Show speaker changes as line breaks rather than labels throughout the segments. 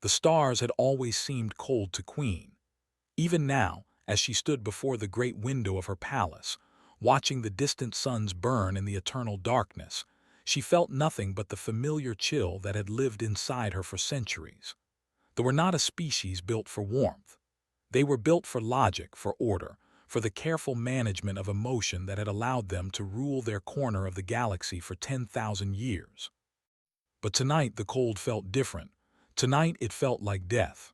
The stars had always seemed cold to Queen. Even now, as she stood before the great window of her palace, watching the distant suns burn in the eternal darkness, she felt nothing but the familiar chill that had lived inside her for centuries. They were not a species built for warmth. They were built for logic, for order, for the careful management of emotion that had allowed them to rule their corner of the galaxy for 10,000 years. But tonight the cold felt different. Tonight it felt like death.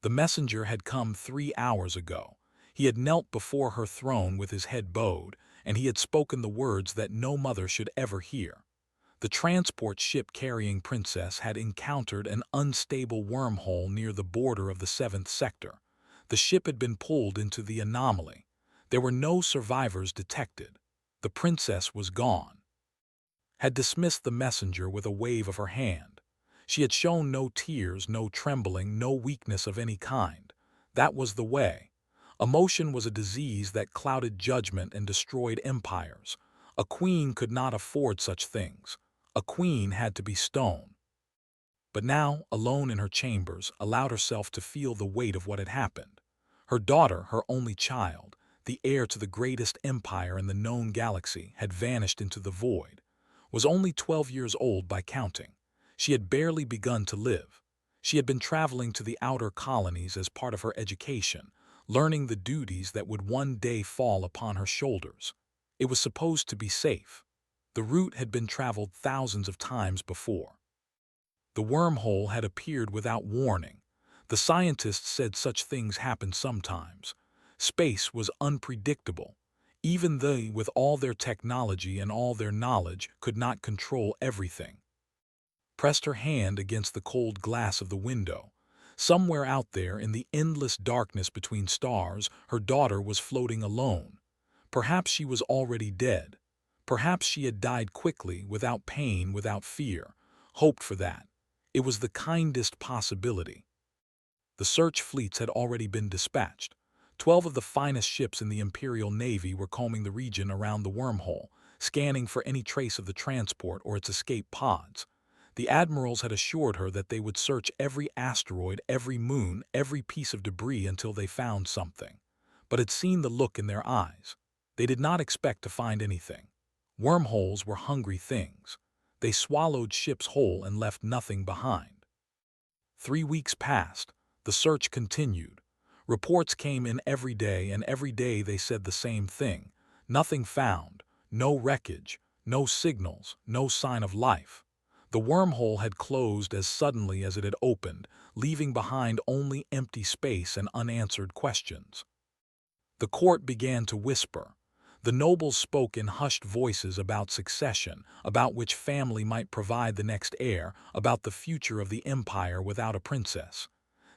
The messenger had come 3 hours ago. He had knelt before her throne with his head bowed, and he had spoken the words that no mother should ever hear. The transport ship carrying Princess had encountered an unstable wormhole near the border of the 7th sector. The ship had been pulled into the anomaly. There were no survivors detected. The Princess was gone. Had dismissed the messenger with a wave of her hand. She had shown no tears, no trembling, no weakness of any kind. That was the way. Emotion was a disease that clouded judgment and destroyed empires. A queen could not afford such things. A queen had to be stone. But now, alone in her chambers, allowed herself to feel the weight of what had happened. Her daughter, her only child, the heir to the greatest empire in the known galaxy, had vanished into the void. Was only 12 years old by counting. She had barely begun to live. She had been traveling to the outer colonies as part of her education, learning the duties that would one day fall upon her shoulders. It was supposed to be safe. The route had been traveled thousands of times before. The wormhole had appeared without warning. The scientists said such things happen sometimes. Space was unpredictable. Even they, with all their technology and all their knowledge, could not control everything. Pressed her hand against the cold glass of the window. Somewhere out there in the endless darkness between stars, her daughter was floating alone. Perhaps she was already dead. Perhaps she had died quickly, without pain, without fear. Hoped for that. It was the kindest possibility. The search fleets had already been dispatched. 12 of the finest ships in the Imperial Navy were combing the region around the wormhole, scanning for any trace of the transport or its escape pods. The admirals had assured her that they would search every asteroid, every moon, every piece of debris until they found something. But had seen the look in their eyes. They did not expect to find anything. Wormholes were hungry things. They swallowed ships whole and left nothing behind. 3 weeks passed. The search continued. Reports came in every day, and every day they said the same thing. Nothing found, no wreckage, no signals, no sign of life. The wormhole had closed as suddenly as it had opened, leaving behind only empty space and unanswered questions. The court began to whisper. The nobles spoke in hushed voices about succession, about which family might provide the next heir, about the future of the empire without a princess.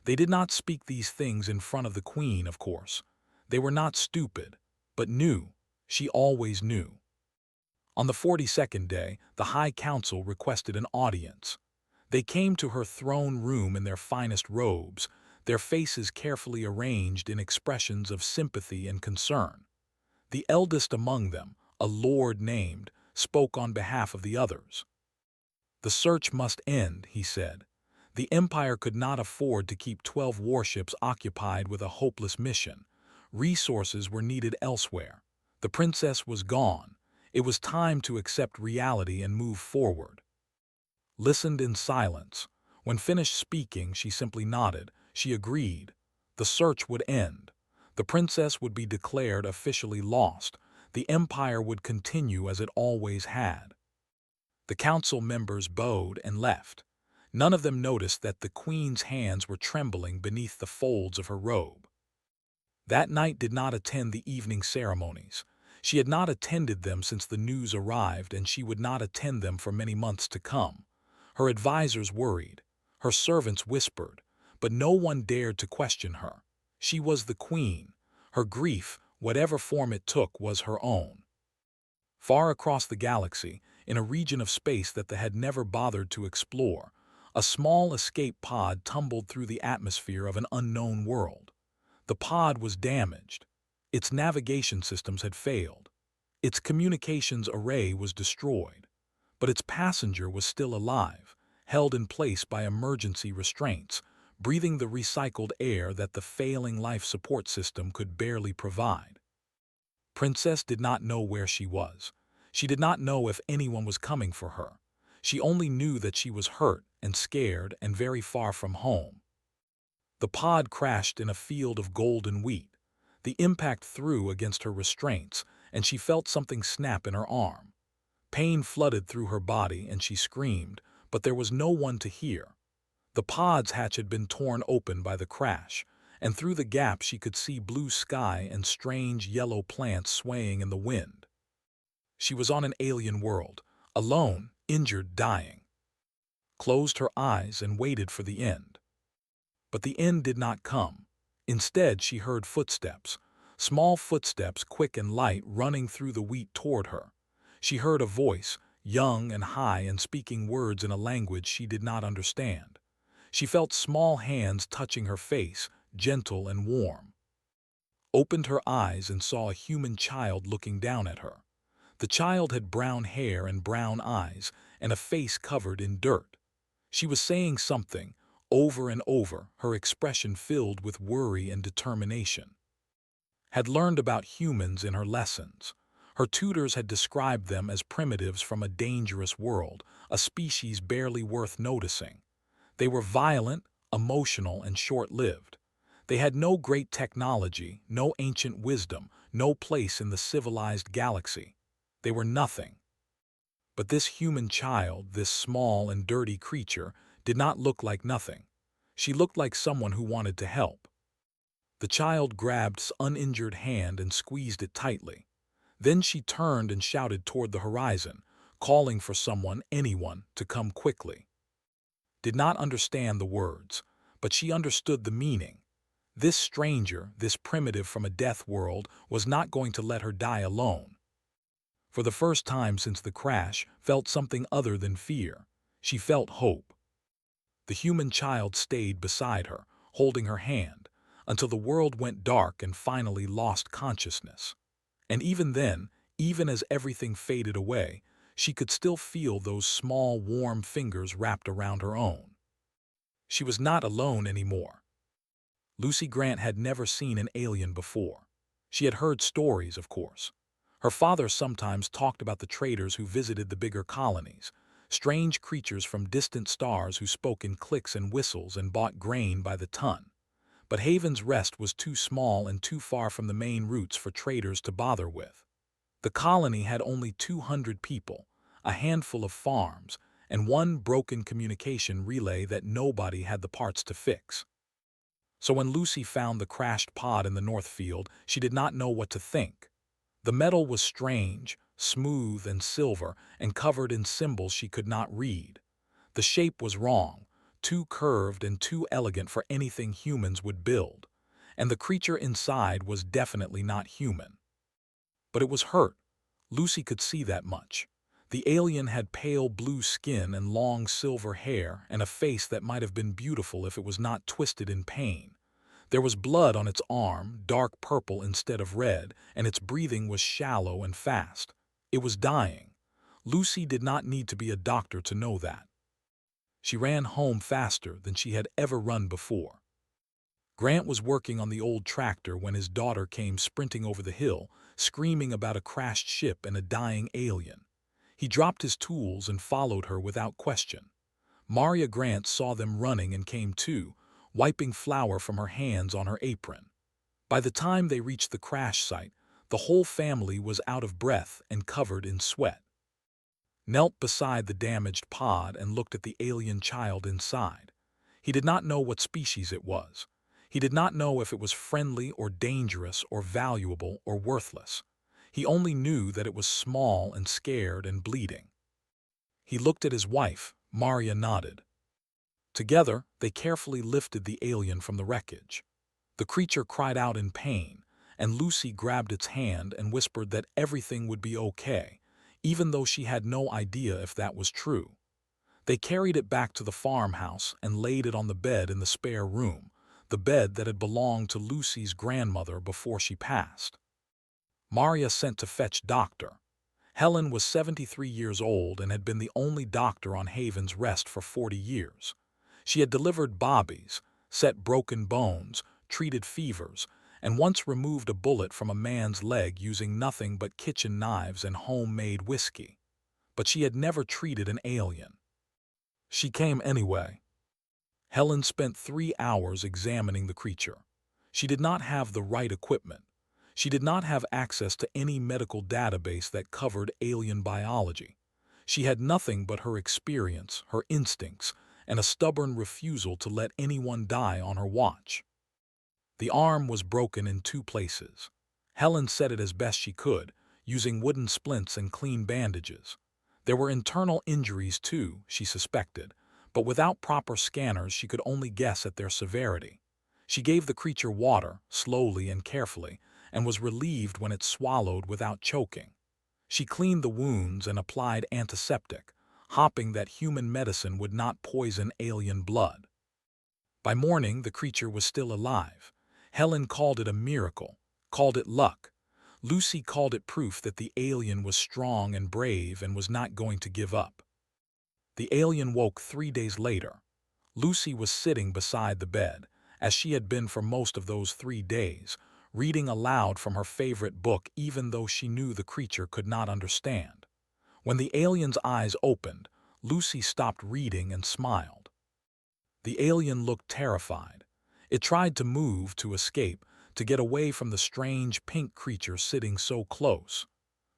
They did not speak these things in front of the queen, of course. They were not stupid, but knew. She always knew. On the 42nd day, the High Council requested an audience. They came to her throne room in their finest robes, their faces carefully arranged in expressions of sympathy and concern. The eldest among them, a lord named, spoke on behalf of the others. The search must end, he said. The Empire could not afford to keep 12 warships occupied with a hopeless mission. Resources were needed elsewhere. The princess was gone. It was time to accept reality and move forward. Listened in silence. When finished speaking, she simply nodded. She agreed. The search would end. The princess would be declared officially lost. The empire would continue as it always had. The council members bowed and left. None of them noticed that the queen's hands were trembling beneath the folds of her robe. That night did not attend the evening ceremonies. She had not attended them since the news arrived, and she would not attend them for many months to come. Her advisors worried. Her servants whispered, but no one dared to question her. She was the queen. Her grief, whatever form it took, was her own. Far across the galaxy, in a region of space that they had never bothered to explore, a small escape pod tumbled through the atmosphere of an unknown world. The pod was damaged. Its navigation systems had failed. Its communications array was destroyed. But its passenger was still alive, held in place by emergency restraints, breathing the recycled air that the failing life support system could barely provide. Princess did not know where she was. She did not know if anyone was coming for her. She only knew that she was hurt and scared and very far from home. The pod crashed in a field of golden wheat. The impact threw against her restraints, and she felt something snap in her arm. Pain flooded through her body and she screamed, but there was no one to hear. The pod's hatch had been torn open by the crash, and through the gap she could see blue sky and strange yellow plants swaying in the wind. She was on an alien world, alone, injured, dying. Closed her eyes and waited for the end. But the end did not come. Instead, she heard footsteps, small footsteps, quick and light, running through the wheat toward her. She heard a voice, young and high and speaking words in a language she did not understand. She felt small hands touching her face, gentle and warm. Opened her eyes and saw a human child looking down at her. The child had brown hair and brown eyes, and a face covered in dirt. She was saying something, over and over, her expression filled with worry and determination. Had learned about humans in her lessons. Her tutors had described them as primitives from a dangerous world, a species barely worth noticing. They were violent, emotional, and short-lived. They had no great technology, no ancient wisdom, no place in the civilized galaxy. They were nothing. But this human child, this small and dirty creature, did not look like nothing. She looked like someone who wanted to help. The child grabbed her uninjured hand and squeezed it tightly. Then she turned and shouted toward the horizon, calling for someone, anyone, to come quickly. Did not understand the words, but she understood the meaning. This stranger, this primitive from a death world, was not going to let her die alone. For the first time since the crash, felt something other than fear. She felt hope. The human child stayed beside her, holding her hand, until the world went dark and finally lost consciousness. And even then, even as everything faded away, she could still feel those small, warm fingers wrapped around her own. She was not alone anymore. Lucy Grant had never seen an alien before. She had heard stories, of course. Her father sometimes talked about the traders who visited the bigger colonies, strange creatures from distant stars who spoke in clicks and whistles and bought grain by the ton. But Haven's Rest was too small and too far from the main routes for traders to bother with. The colony had only 200 people, a handful of farms, and one broken communication relay that nobody had the parts to fix. So when Lucy found the crashed pod in the North Field, she did not know what to think. The metal was strange, smooth and silver, and covered in symbols she could not read. The shape was wrong, too curved and too elegant for anything humans would build, and the creature inside was definitely not human. But it was hurt. Lucy could see that much. The alien had pale blue skin and long silver hair and a face that might have been beautiful if it was not twisted in pain. There was blood on its arm, dark purple instead of red, and its breathing was shallow and fast. It was dying. Lucy did not need to be a doctor to know that. She ran home faster than she had ever run before. Grant was working on the old tractor when his daughter came sprinting over the hill, screaming about a crashed ship and a dying alien. He dropped his tools and followed her without question. Maria Grant saw them running and came too, wiping flour from her hands on her apron. By the time they reached the crash site, the whole family was out of breath and covered in sweat. Knelt beside the damaged pod and looked at the alien child inside. He did not know what species it was. He did not know if it was friendly or dangerous or valuable or worthless. He only knew that it was small and scared and bleeding. He looked at his wife. Maria nodded. Together, they carefully lifted the alien from the wreckage. The creature cried out in pain, and Lucy grabbed its hand and whispered that everything would be okay, even though she had no idea if that was true. They carried it back to the farmhouse and laid it on the bed in the spare room, the bed that had belonged to Lucy's grandmother before she passed. Maria sent to fetch doctor. Helen was 73 years old and had been the only doctor on Haven's Rest for 40 years. She had delivered bobbies, set broken bones, treated fevers, and once removed a bullet from a man's leg using nothing but kitchen knives and homemade whiskey. But she had never treated an alien. She came anyway. Helen spent 3 hours examining the creature. She did not have the right equipment. She did not have access to any medical database that covered alien biology. She had nothing but her experience, her instincts, and a stubborn refusal to let anyone die on her watch. The arm was broken in 2 places. Helen set it as best she could, using wooden splints and clean bandages. There were internal injuries too, she suspected, but without proper scanners she could only guess at their severity. She gave the creature water, slowly and carefully, and was relieved when it swallowed without choking. She cleaned the wounds and applied antiseptic, hoping that human medicine would not poison alien blood. By morning, the creature was still alive. Helen called it a miracle, called it luck. Lucy called it proof that the alien was strong and brave and was not going to give up. The alien woke 3 days later. Lucy was sitting beside the bed, as she had been for most of those 3 days, reading aloud from her favorite book even though she knew the creature could not understand. When the alien's eyes opened, Lucy stopped reading and smiled. The alien looked terrified. It tried to move, to escape, to get away from the strange pink creature sitting so close.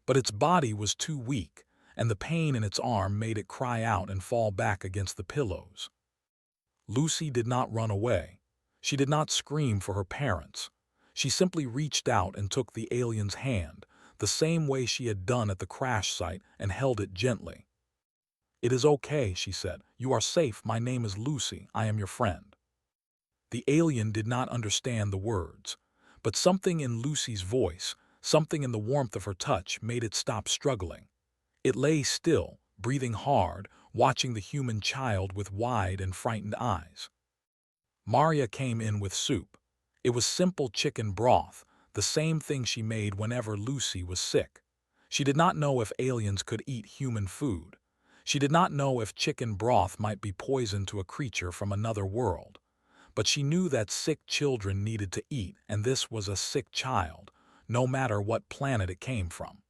But its body was too weak, and the pain in its arm made it cry out and fall back against the pillows. Lucy did not run away. She did not scream for her parents. She simply reached out and took the alien's hand, the same way she had done at the crash site, and held it gently. "It is okay," she said. "You are safe. My name is Lucy. I am your friend." The alien did not understand the words, but something in Lucy's voice, something in the warmth of her touch, made it stop struggling. It lay still, breathing hard, watching the human child with wide and frightened eyes. Maria came in with soup. It was simple chicken broth, the same thing she made whenever Lucy was sick. She did not know if aliens could eat human food. She did not know if chicken broth might be poison to a creature from another world. But she knew that sick children needed to eat, and this was a sick child, no matter what planet it came from.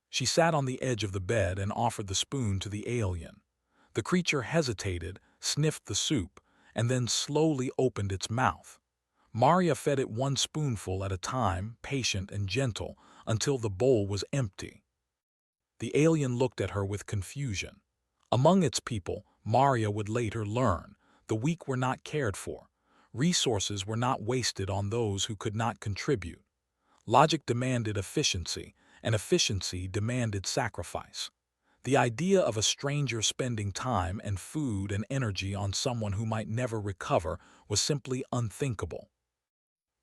She sat on the edge of the bed and offered the spoon to the alien. The creature hesitated, sniffed the soup, and then slowly opened its mouth. Maria fed it 1 spoonful at a time, patient and gentle, until the bowl was empty. The alien looked at her with confusion. Among its people, Maria would later learn, the weak were not cared for. Resources were not wasted on those who could not contribute. Logic demanded efficiency, and efficiency demanded sacrifice. The idea of a stranger spending time and food and energy on someone who might never recover was simply unthinkable.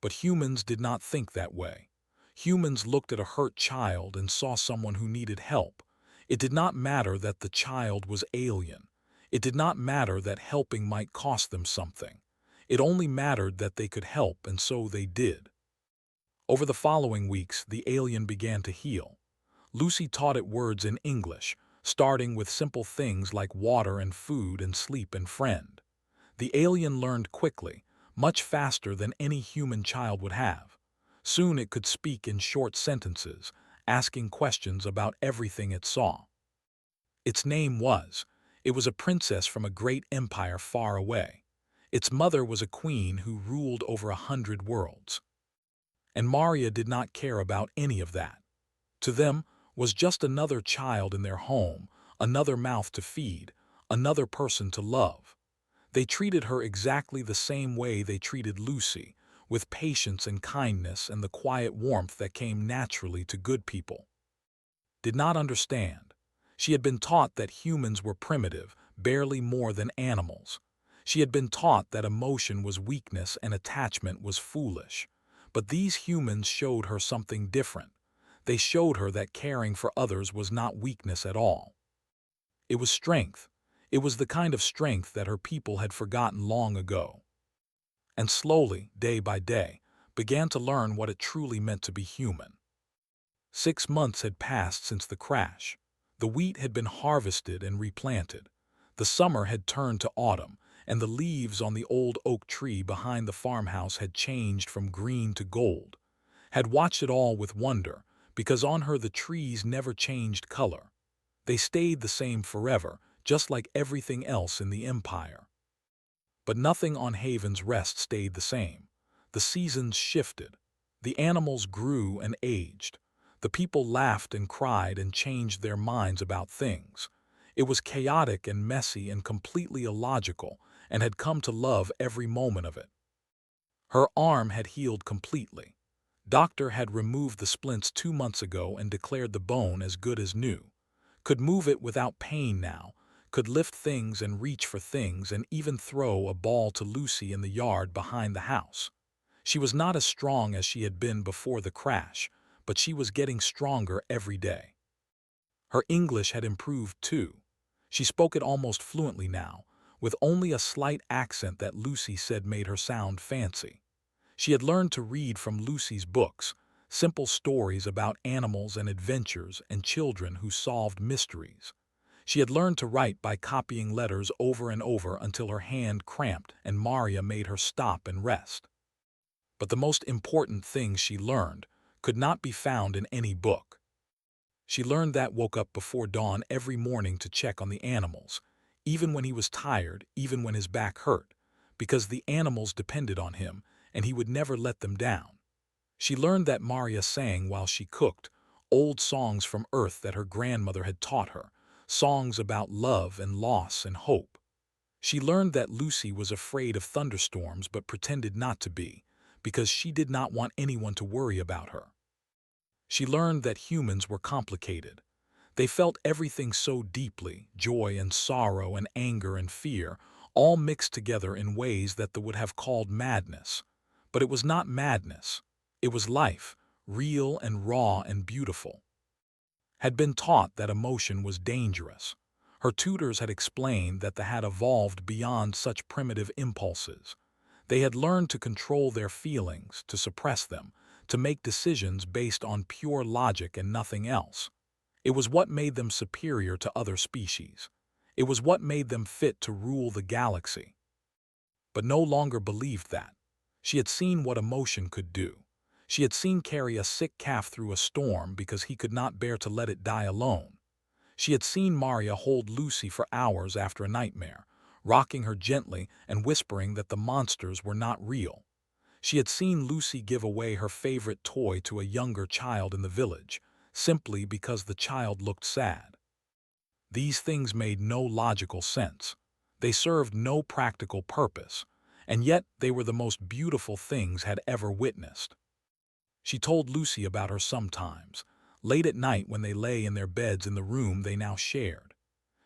But humans did not think that way. Humans looked at a hurt child and saw someone who needed help. It did not matter that the child was alien. It did not matter that helping might cost them something. It only mattered that they could help, and so they did. Over the following weeks, the alien began to heal. Lucy taught it words in English, starting with simple things like water and food and sleep and friend. The alien learned quickly, much faster than any human child would have. Soon it could speak in short sentences, asking questions about everything it saw. Its name was. It was a princess from a great empire far away. Its mother was a queen who ruled over 100 worlds. And Maria did not care about any of that. To them, was just another child in their home, another mouth to feed, another person to love. They treated her exactly the same way they treated Lucy, with patience and kindness and the quiet warmth that came naturally to good people. Did not understand. She had been taught that humans were primitive, barely more than animals. She had been taught that emotion was weakness and attachment was foolish. But these humans showed her something different. They showed her that caring for others was not weakness at all. It was strength. It was the kind of strength that her people had forgotten long ago. And slowly, day by day, began to learn what it truly meant to be human. 6 months had passed since the crash. The wheat had been harvested and replanted. The summer had turned to autumn, and the leaves on the old oak tree behind the farmhouse had changed from green to gold. Had watched it all with wonder, because on her the trees never changed color. They stayed the same forever, just like everything else in the empire. But nothing on Haven's Rest stayed the same. The seasons shifted. The animals grew and aged. The people laughed and cried and changed their minds about things. It was chaotic and messy and completely illogical, and had come to love every moment of it. Her arm had healed completely. Doctor had removed the splints 2 months ago and declared the bone as good as new. Could move it without pain now, could lift things and reach for things and even throw a ball to Lucy in the yard behind the house. She was not as strong as she had been before the crash, but she was getting stronger every day. Her English had improved too. She spoke it almost fluently now, with only a slight accent that Lucy said made her sound fancy. She had learned to read from Lucy's books, simple stories about animals and adventures and children who solved mysteries. She had learned to write by copying letters over and over until her hand cramped and Maria made her stop and rest. But the most important thing she learned could not be found in any book. She learned that woke up before dawn every morning to check on the animals, even when he was tired, even when his back hurt, because the animals depended on him and he would never let them down. She learned that Maria sang while she cooked, old songs from Earth that her grandmother had taught her, songs about love and loss and hope. She learned that Lucy was afraid of thunderstorms but pretended not to be, because she did not want anyone to worry about her. She learned that humans were complicated. They felt everything so deeply, joy and sorrow and anger and fear, all mixed together in ways that they would have called madness. But it was not madness. It was life, real and raw and beautiful. Had been taught that emotion was dangerous. Her tutors had explained that they had evolved beyond such primitive impulses. They had learned to control their feelings, to suppress them, to make decisions based on pure logic and nothing else. It was what made them superior to other species. It was what made them fit to rule the galaxy. But no longer believed that. She had seen what emotion could do. She had seen carry a sick calf through a storm because he could not bear to let it die alone. She had seen Maria hold Lucy for hours after a nightmare, rocking her gently and whispering that the monsters were not real. She had seen Lucy give away her favorite toy to a younger child in the village, simply because the child looked sad. These things made no logical sense. They served no practical purpose, and yet they were the most beautiful things had ever witnessed. She told Lucy about her sometimes, late at night when they lay in their beds in the room they now shared.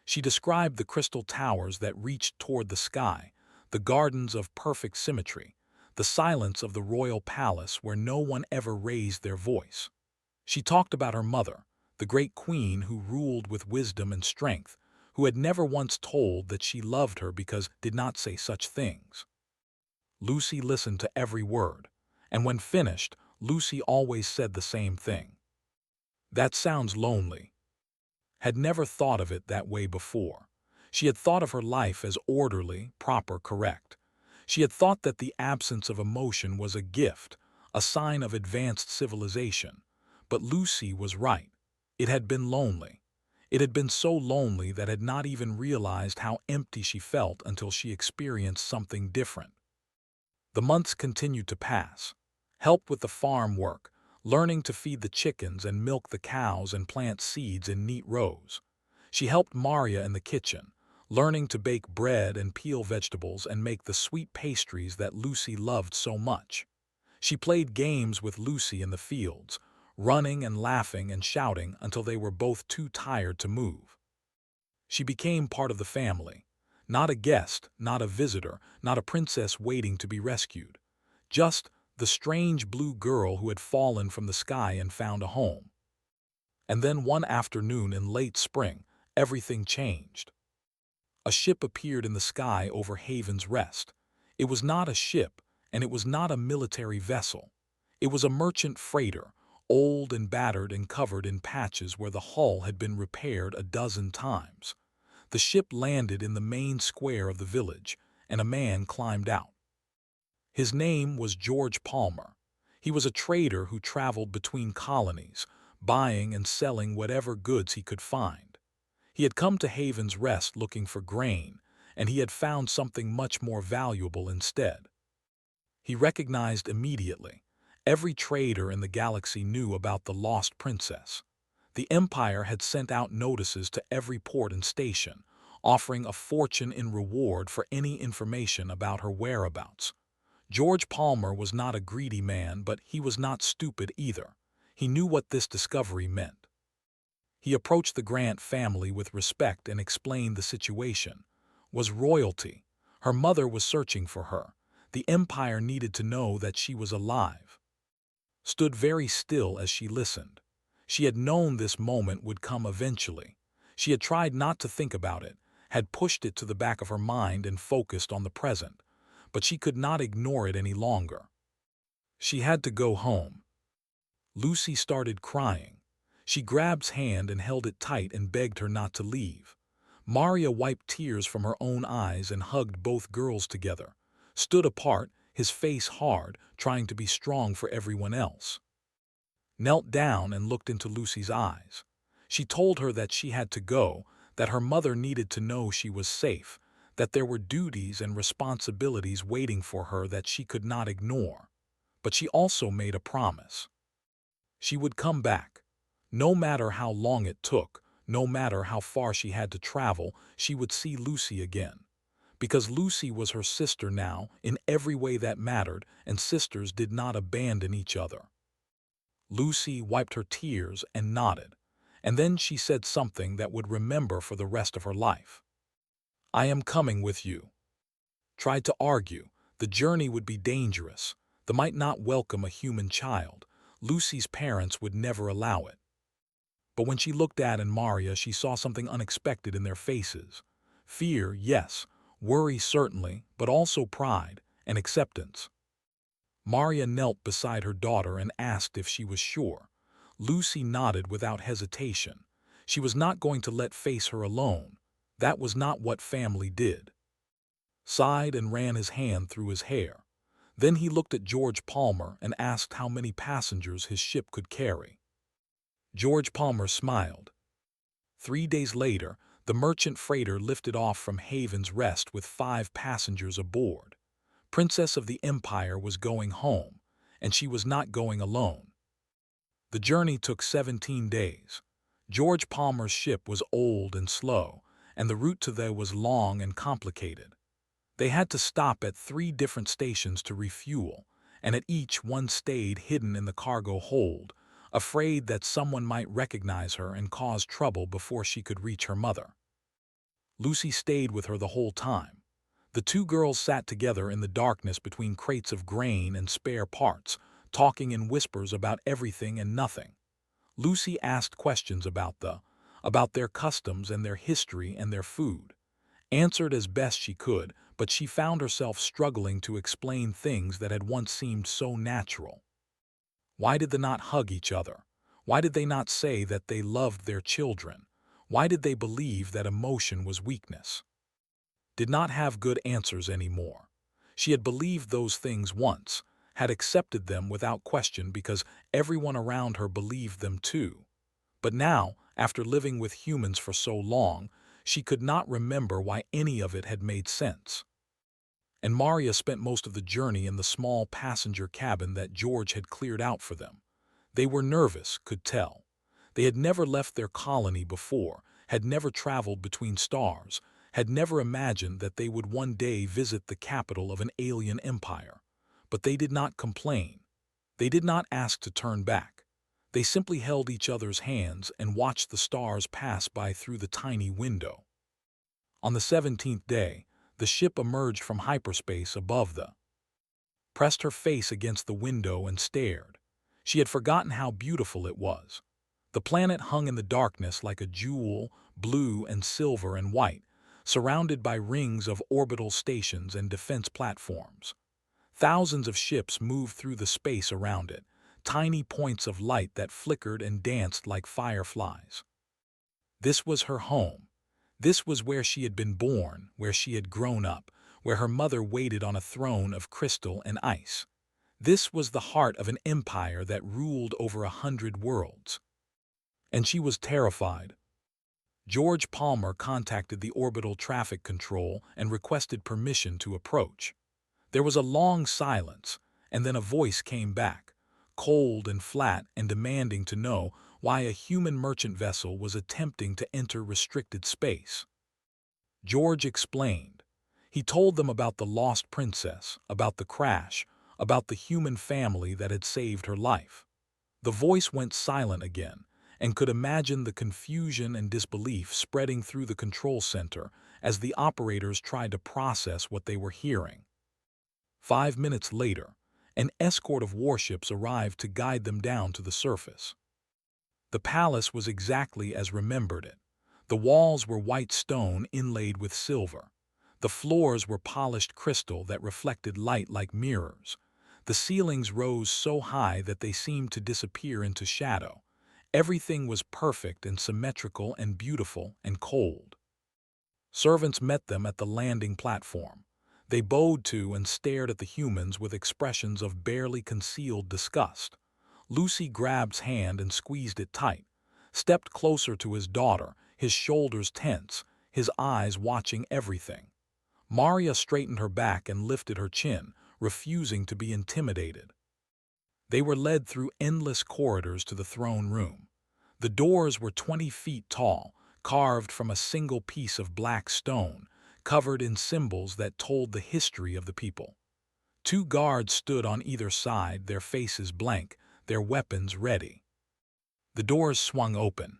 She described the crystal towers that reached toward the sky, the gardens of perfect symmetry, the silence of the royal palace where no one ever raised their voice. She talked about her mother, the great queen who ruled with wisdom and strength, who had never once told that she loved her because did not say such things. Lucy listened to every word, and when finished, Lucy always said the same thing. That sounds lonely. Had never thought of it that way before. She had thought of her life as orderly, proper, correct. She had thought that the absence of emotion was a gift, a sign of advanced civilization. But Lucy was right. It had been lonely. It had been so lonely that had not even realized how empty she felt until she experienced something different. The months continued to pass. Help with the farm work, learning to feed the chickens and milk the cows and plant seeds in neat rows. She helped Maria in the kitchen, learning to bake bread and peel vegetables and make the sweet pastries that Lucy loved so much. She played games with Lucy in the fields, running and laughing and shouting until they were both too tired to move. She became part of the family, not a guest, not a visitor, not a princess waiting to be rescued. Just the strange blue girl who had fallen from the sky and found a home. And then one afternoon in late spring, everything changed. A ship appeared in the sky over Haven's Rest. It was not a ship, and it was not a military vessel. It was a merchant freighter, old and battered and covered in patches where the hull had been repaired a dozen times. The ship landed in the main square of the village, and a man climbed out. His name was George Palmer. He was a trader who traveled between colonies, buying and selling whatever goods he could find. He had come to Haven's Rest looking for grain, and he had found something much more valuable instead. He recognized immediately. Every trader in the galaxy knew about the lost princess. The Empire had sent out notices to every port and station, offering a fortune in reward for any information about her whereabouts. George Palmer was not a greedy man, but he was not stupid either. He knew what this discovery meant. He approached the Grant family with respect and explained the situation. Was royalty. Her mother was searching for her. The Empire needed to know that she was alive. Stood very still as she listened. She had known this moment would come eventually. She had tried not to think about it, had pushed it to the back of her mind and focused on the present, but she could not ignore it any longer. She had to go home. Lucy started crying. She grabbed her hand and held it tight and begged her not to leave. Maria wiped tears from her own eyes and hugged both girls together, stood apart, his face hard, trying to be strong for everyone else. Knelt down and looked into Lucy's eyes. She told her that she had to go, that her mother needed to know she was safe, that there were duties and responsibilities waiting for her that she could not ignore. But she also made a promise. She would come back. No matter how long it took, no matter how far she had to travel, she would see Lucy again. Because Lucy was her sister now in every way that mattered, and sisters did not abandon each other. Lucy wiped her tears and nodded, and then she said something that would remember for the rest of her life. I am coming with you. Tried to argue. The journey would be dangerous. They might not welcome a human child. Lucy's parents would never allow it. But when she looked at Maria, she saw something unexpected in their faces. Fear, yes. Worry, certainly, but also pride and acceptance. Maria knelt beside her daughter and asked if she was sure. Lucy nodded without hesitation. She was not going to let face her alone. That was not what family did. Sighed and ran his hand through his hair. Then he looked at George Palmer and asked how many passengers his ship could carry. George Palmer smiled. 3 days later, the merchant freighter lifted off from Haven's Rest with 5 passengers aboard. Princess of the Empire was going home, and she was not going alone. The journey took 17 days. George Palmer's ship was old and slow, and the route to there was long and complicated. They had to stop at 3 different stations to refuel, and at each one stayed hidden in the cargo hold, afraid that someone might recognize her and cause trouble before she could reach her mother. Lucy stayed with her the whole time. The 2 girls sat together in the darkness between crates of grain and spare parts, talking in whispers about everything and nothing. Lucy asked questions about their customs and their history and their food. Answered as best she could, but she found herself struggling to explain things that had once seemed so natural. Why did they not hug each other? Why did they not say that they loved their children? Why did they believe that emotion was weakness? Did not have good answers anymore. She had believed those things once, had accepted them without question because everyone around her believed them too. But now, after living with humans for so long, she could not remember why any of it had made sense. And Maria spent most of the journey in the small passenger cabin that George had cleared out for them. They were nervous, could tell. They had never left their colony before, had never traveled between stars, had never imagined that they would one day visit the capital of an alien empire. But they did not complain. They did not ask to turn back. They simply held each other's hands and watched the stars pass by through the tiny window. On the 17th day, the ship emerged from hyperspace above pressed her face against the window and stared. She had forgotten how beautiful it was. The planet hung in the darkness like a jewel, blue and silver and white, surrounded by rings of orbital stations and defense platforms. Thousands of ships moved through the space around it, tiny points of light that flickered and danced like fireflies. This was her home. This was where she had been born, where she had grown up, where her mother waited on a throne of crystal and ice. This was the heart of an empire that ruled over 100 worlds. And she was terrified. George Palmer contacted the orbital traffic control and requested permission to approach. There was a long silence, and then a voice came back, cold and flat and demanding to know why a human merchant vessel was attempting to enter restricted space. George explained. He told them about the lost princess, about the crash, about the human family that had saved her life. The voice went silent again, and could imagine the confusion and disbelief spreading through the control center as the operators tried to process what they were hearing. 5 minutes later, an escort of warships arrived to guide them down to the surface. The palace was exactly as remembered it. The walls were white stone inlaid with silver. The floors were polished crystal that reflected light like mirrors. The ceilings rose so high that they seemed to disappear into shadow. Everything was perfect and symmetrical and beautiful and cold. Servants met them at the landing platform. They bowed to and stared at the humans with expressions of barely concealed disgust. Lucy grabbed his hand and squeezed it tight, stepped closer to his daughter, his shoulders tense, his eyes watching everything. Maria straightened her back and lifted her chin, refusing to be intimidated. They were led through endless corridors to the throne room. The doors were 20 feet tall, carved from a single piece of black stone, covered in symbols that told the history of the people. 2 guards stood on either side, their faces blank, their weapons ready. The doors swung open.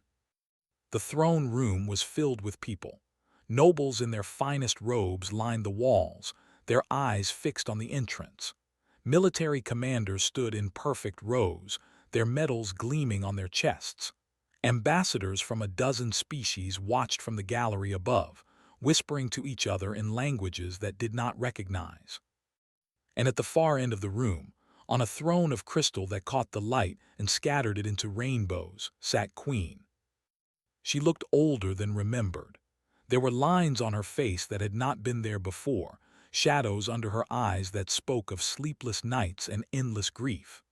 The throne room was filled with people. Nobles in their finest robes lined the walls, their eyes fixed on the entrance. Military commanders stood in perfect rows, their medals gleaming on their chests. Ambassadors from a dozen species watched from the gallery above, whispering to each other in languages that did not recognize. And at the far end of the room, on a throne of crystal that caught the light and scattered it into rainbows, sat Queen. She looked older than remembered. There were lines on her face that had not been there before, shadows under her eyes that spoke of sleepless nights and endless grief.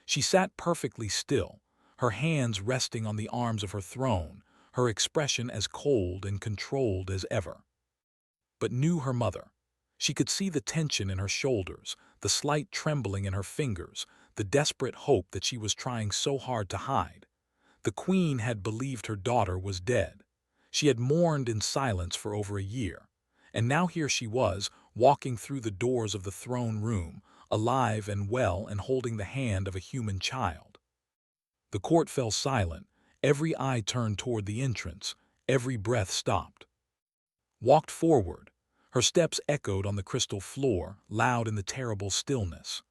She sat perfectly still, her hands resting on the arms of her throne, her expression as cold and controlled as ever. But knew her mother. She could see the tension in her shoulders, the slight trembling in her fingers, the desperate hope that she was trying so hard to hide. The queen had believed her daughter was dead. She had mourned in silence for over a year. And now here she was, walking through the doors of the throne room, alive and well and holding the hand of a human child. The court fell silent, every eye turned toward the entrance, every breath stopped. Walked forward. Her steps echoed on the crystal floor, loud in the terrible stillness.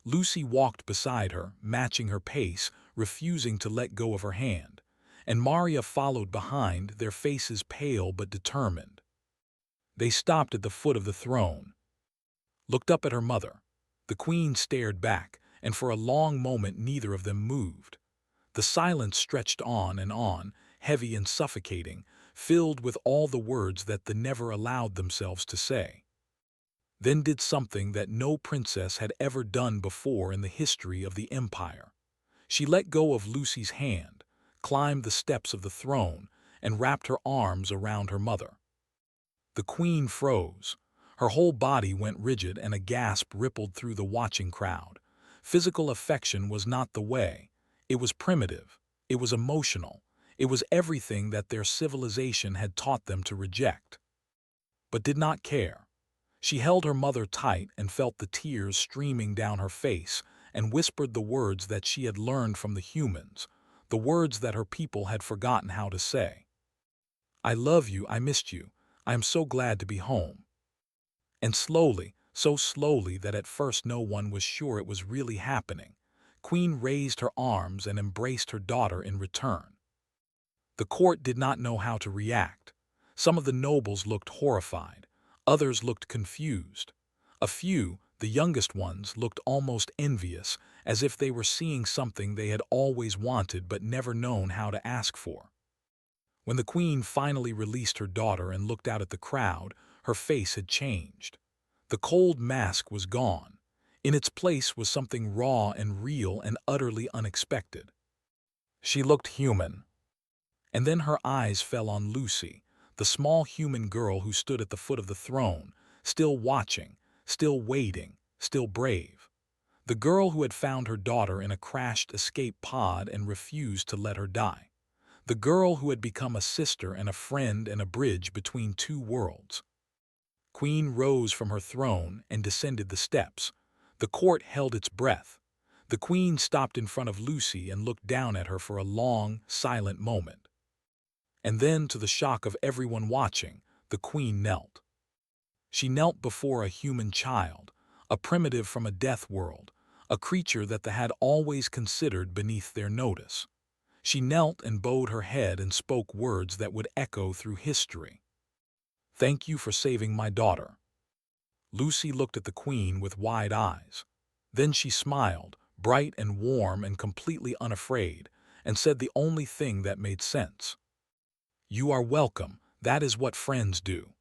Lucy walked beside her, matching her pace, refusing to let go of her hand. And Maria followed behind, their faces pale but determined. They stopped at the foot of the throne. Looked up at her mother. The queen stared back, and for a long moment neither of them moved. The silence stretched on, heavy and suffocating, filled with all the words that they never allowed themselves to say. Then did something that no princess had ever done before in the history of the empire. She let go of Lucy's hand, climbed the steps of the throne, and wrapped her arms around her mother. The queen froze. Her whole body went rigid and a gasp rippled through the watching crowd. Physical affection was not the way. It was primitive. It was emotional. It was everything that their civilization had taught them to reject. But did not care. She held her mother tight and felt the tears streaming down her face and whispered the words that she had learned from the humans, the words that her people had forgotten how to say. I love you, I missed you, I am so glad to be home. And slowly, so slowly that at first no one was sure it was really happening, Queen raised her arms and embraced her daughter in return. The court did not know how to react. Some of the nobles looked horrified. Others looked confused. A few, The youngest ones looked almost envious, as if they were seeing something they had always wanted but never known how to ask for. When the queen finally released her daughter and looked out at the crowd, her face had changed. The cold mask was gone. In its place was something raw and real and utterly unexpected. She looked human. And then her eyes fell on Lucy, the small human girl who stood at the foot of the throne, still watching, still waiting, still brave. The girl who had found her daughter in a crashed escape pod and refused to let her die. The girl who had become a sister and a friend and a bridge between two worlds. Queen rose from her throne and descended the steps. The court held its breath. The queen stopped in front of Lucy and looked down at her for a long, silent moment. And then, to the shock of everyone watching, the queen knelt. She knelt before a human child, a primitive from a death world, a creature that they had always considered beneath their notice. She knelt and bowed her head and spoke words that would echo through history. "Thank you for saving my daughter." Lucy looked at the queen with wide eyes. Then she smiled, bright and warm and completely unafraid, and said the only thing that made sense. "You are welcome. That is what friends do."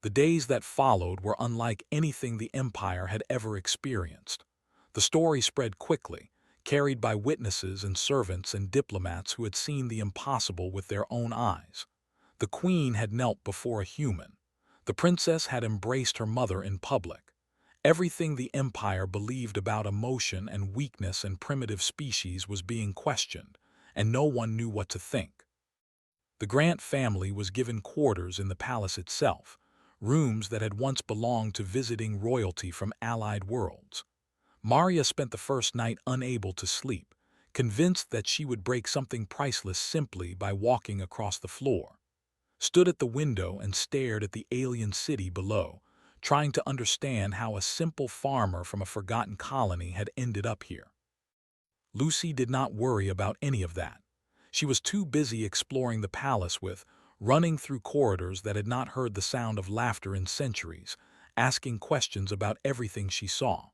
The days that followed were unlike anything the Empire had ever experienced. The story spread quickly, carried by witnesses and servants and diplomats who had seen the impossible with their own eyes. The queen had knelt before a human. The princess had embraced her mother in public. Everything the Empire believed about emotion and weakness and primitive species was being questioned, and no one knew what to think. The Grant family was given quarters in the palace itself, rooms that had once belonged to visiting royalty from allied worlds. Maria spent the first night unable to sleep, convinced that she would break something priceless simply by walking across the floor. Stood at the window and stared at the alien city below, trying to understand how a simple farmer from a forgotten colony had ended up here. Lucy did not worry about any of that. She was too busy exploring the palace with, running through corridors that had not heard the sound of laughter in centuries, asking questions about everything she saw.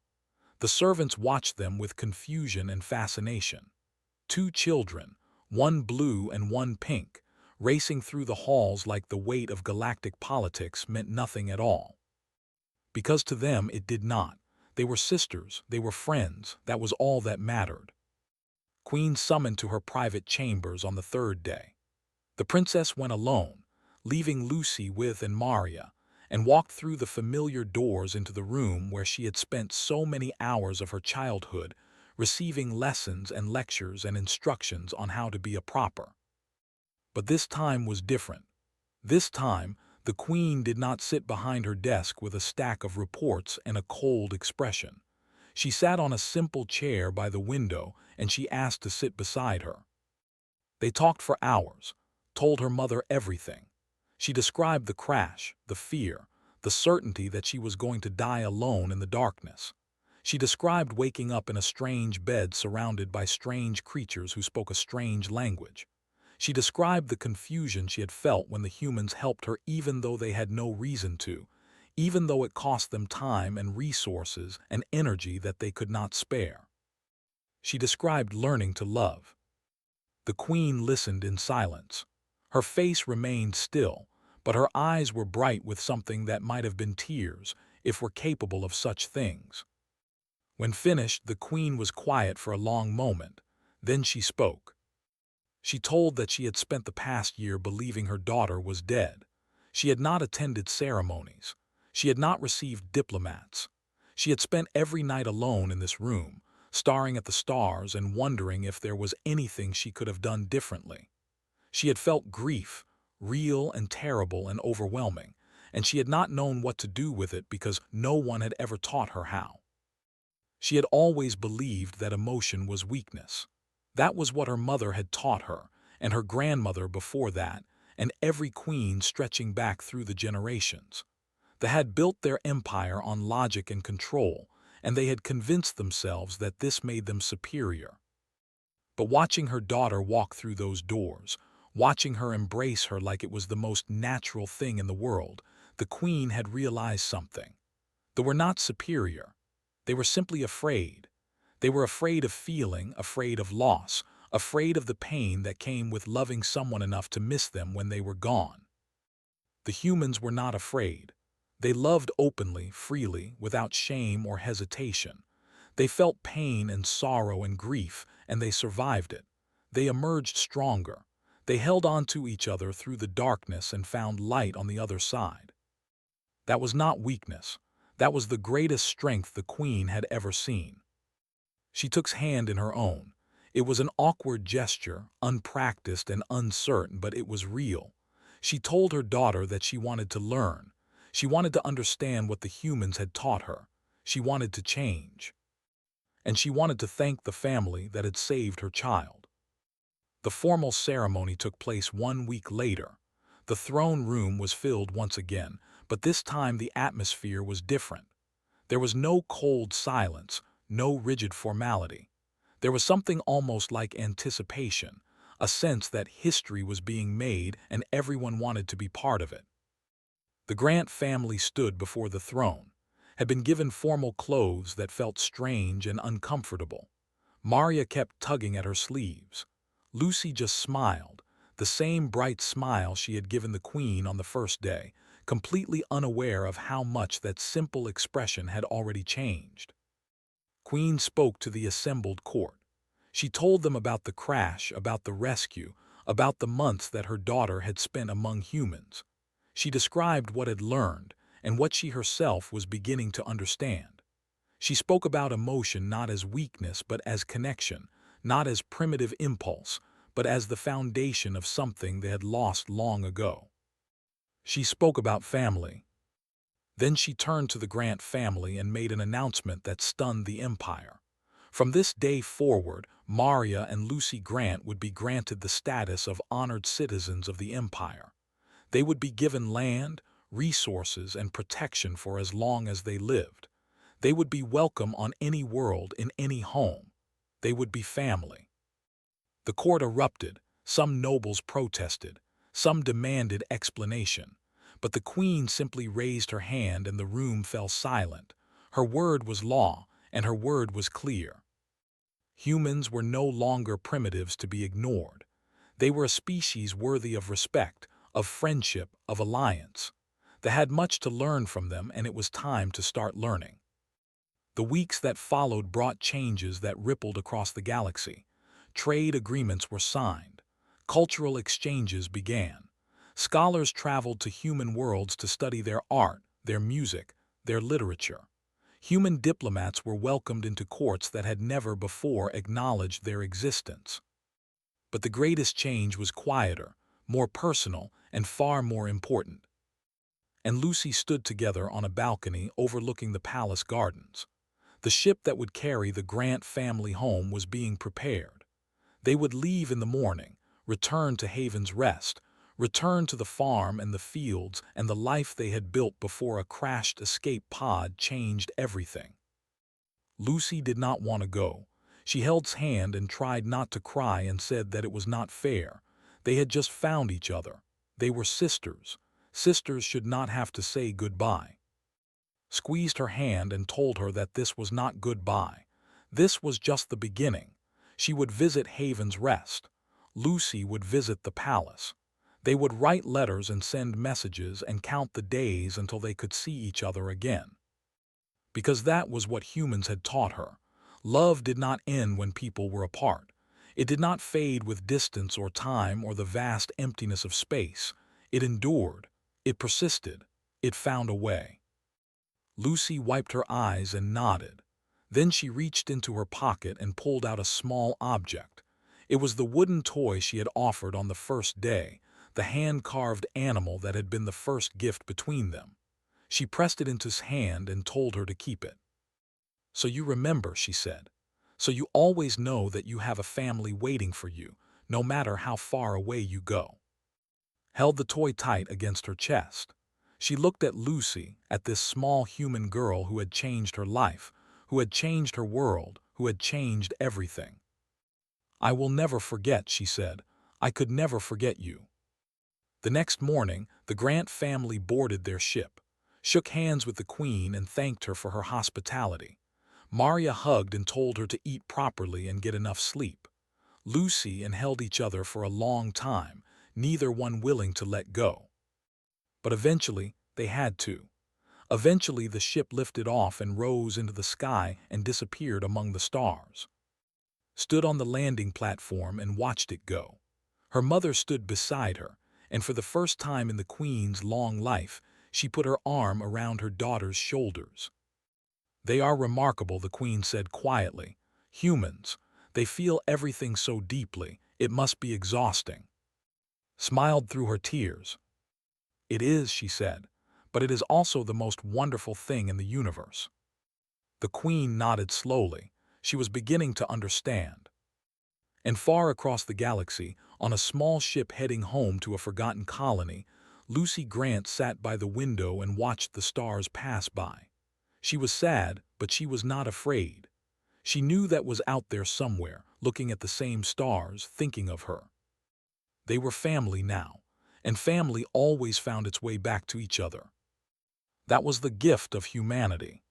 The servants watched them with confusion and fascination. Two children, one blue and one pink, racing through the halls like the weight of galactic politics meant nothing at all. Because to them it did not. They were sisters, they were friends, that was all that mattered. Queen summoned to her private chambers on the third day. The princess went alone, leaving Lucy with and Maria, and walked through the familiar doors into the room where she had spent so many hours of her childhood, receiving lessons and lectures and instructions on how to be a proper. But this time was different. This time, the queen did not sit behind her desk with a stack of reports and a cold expression. She sat on a simple chair by the window, and she asked to sit beside her. They talked for hours, told her mother everything. She described the crash, the fear, the certainty that she was going to die alone in the darkness. She described waking up in a strange bed surrounded by strange creatures who spoke a strange language. She described the confusion she had felt when the humans helped her even though they had no reason to, even though it cost them time and resources and energy that they could not spare. She described learning to love. The queen listened in silence. Her face remained still, but her eyes were bright with something that might have been tears, if were capable of such things. When finished, the queen was quiet for a long moment. Then she spoke. She told that she had spent the past year believing her daughter was dead. She had not attended ceremonies. She had not received diplomats. She had spent every night alone in this room, staring at the stars and wondering if there was anything she could have done differently. She had felt grief, real and terrible and overwhelming, and she had not known what to do with it because no one had ever taught her how. She had always believed that emotion was weakness. That was what her mother had taught her, and her grandmother before that, and every queen stretching back through the generations. They had built their empire on logic and control, and they had convinced themselves that this made them superior. But watching her daughter walk through those doors, watching her embrace her like it was the most natural thing in the world, the queen had realized something. They were not superior. They were simply afraid. They were afraid of feeling, afraid of loss, afraid of the pain that came with loving someone enough to miss them when they were gone. The humans were not afraid. They loved openly, freely, without shame or hesitation. They felt pain and sorrow and grief, and they survived it. They emerged stronger. They held on to each other through the darkness and found light on the other side. That was not weakness. That was the greatest strength the Queen had ever seen. She took his hand in her own. It was an awkward gesture, unpracticed and uncertain, but it was real. She told her daughter that she wanted to learn. She wanted to understand what the humans had taught her. She wanted to change. And she wanted to thank the family that had saved her child. The formal ceremony took place 1 week later. The throne room was filled once again, but this time the atmosphere was different. There was no cold silence, no rigid formality. There was something almost like anticipation, a sense that history was being made and everyone wanted to be part of it. The Grant family stood before the throne, had been given formal clothes that felt strange and uncomfortable. Maria kept tugging at her sleeves. Lucy just smiled, the same bright smile she had given the Queen on the first day, completely unaware of how much that simple expression had already changed. Queen spoke to the assembled court. She told them about the crash, about the rescue, about the months that her daughter had spent among humans. She described what had learned and what she herself was beginning to understand. She spoke about emotion not as weakness but as connection, not as primitive impulse, but as the foundation of something they had lost long ago. She spoke about family. Then she turned to the Grant family and made an announcement that stunned the Empire. From this day forward, Maria and Lucy Grant would be granted the status of honored citizens of the Empire. They would be given land, resources, and protection for as long as they lived. They would be welcome on any world, in any home. They would be family. The court erupted. Some nobles protested. Some demanded explanation. But the Queen simply raised her hand and the room fell silent. Her word was law, and her word was clear. Humans were no longer primitives to be ignored. They were a species worthy of respect, of friendship, of alliance. They had much to learn from them, and it was time to start learning. The weeks that followed brought changes that rippled across the galaxy. Trade agreements were signed. Cultural exchanges began. Scholars traveled to human worlds to study their art, their music, their literature. Human diplomats were welcomed into courts that had never before acknowledged their existence. But the greatest change was quieter, more personal, and far more important. And Lucy stood together on a balcony overlooking the palace gardens. The ship that would carry the Grant family home was being prepared. They would leave in the morning, return to Haven's Rest, return to the farm and the fields and the life they had built before a crashed escape pod changed everything. Lucy did not want to go. She held his hand and tried not to cry and said that it was not fair. They had just found each other. They were sisters. Sisters should not have to say goodbye. Squeezed her hand and told her that this was not goodbye. This was just the beginning. She would visit Haven's Rest. Lucy would visit the palace. They would write letters and send messages and count the days until they could see each other again. Because that was what humans had taught her. Love did not end when people were apart. It did not fade with distance or time or the vast emptiness of space. It endured. It persisted. It found a way. Lucy wiped her eyes and nodded. Then she reached into her pocket and pulled out a small object. It was the wooden toy she had offered on the first day, the hand-carved animal that had been the first gift between them. She pressed it into his hand and told her to keep it. "So you remember," she said. "So you always know that you have a family waiting for you, no matter how far away you go." Held the toy tight against her chest. She looked at Lucy, at this small human girl who had changed her life, who had changed her world, who had changed everything. "I will never forget," she said. "I could never forget you." The next morning, the Grant family boarded their ship. shook hands with the Queen and thanked her for her hospitality. Maria hugged and told her to eat properly and get enough sleep. Lucy and held each other for a long time, neither one willing to let go. But eventually, they had to. Eventually, the ship lifted off and rose into the sky and disappeared among the stars. Stood on the landing platform and watched it go. Her mother stood beside her, and for the first time in the Queen's long life, she put her arm around her daughter's shoulders. "They are remarkable," the Queen said quietly. "Humans. They feel everything so deeply, it must be exhausting." Smiled through her tears. "It is," she said, "but it is also the most wonderful thing in the universe." The Queen nodded slowly. She was beginning to understand. And far across the galaxy, on a small ship heading home to a forgotten colony, Lucy Grant sat by the window and watched the stars pass by. She was sad, but she was not afraid. She knew that was out there somewhere, looking at the same stars, thinking of her. They were family now, and family always found its way back to each other. That was the gift of humanity.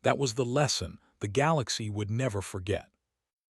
That was the lesson the galaxy would never forget.